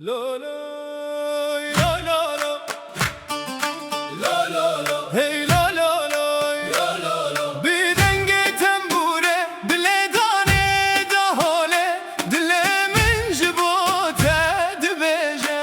Lo lo lo lo lo lo lo lo hey lo lo lo lo lo lo bir denge tembure dile dane da hole dile min jibote dbeje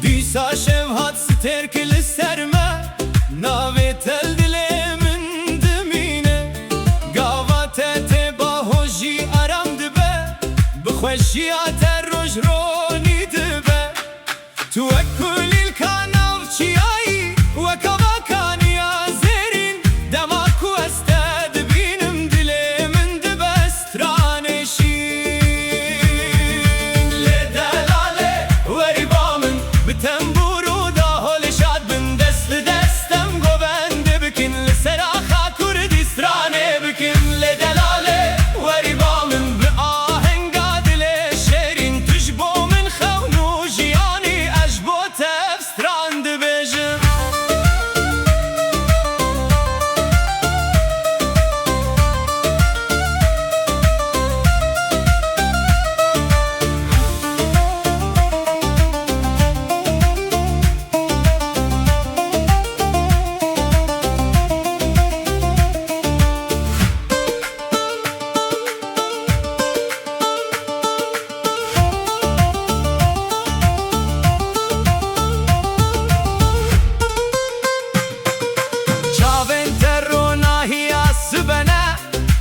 Disa şevhat sterkili serme Nave tel dile min dimine Gavate te bahoji aram dibe Bixweşiya te roj roni dibe Tu ekulil kanav çiyayı Vekavakaniya zerin Demaku este dibinim dile min dibe straneşin Le delale veribamın Temburu da hol şad bin destli destem govende bikin li seraha Kurdistrane bikin le delale veribamın bi ahenga dile şerin tujbo min xewnu jiyani ejbo tev stran dibêjim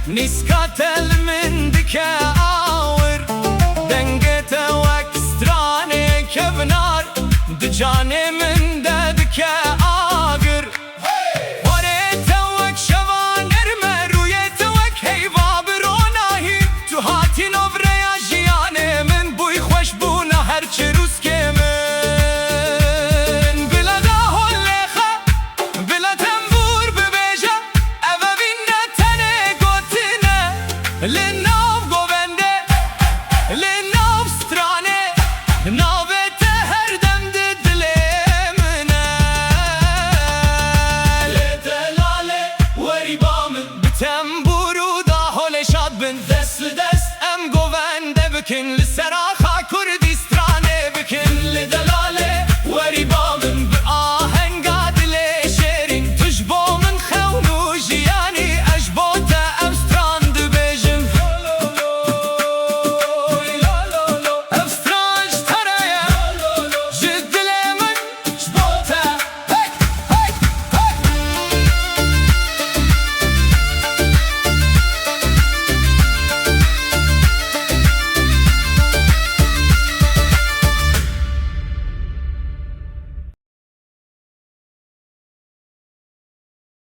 Niskatel min dike awir Dengete wek strane kevnar Di canê min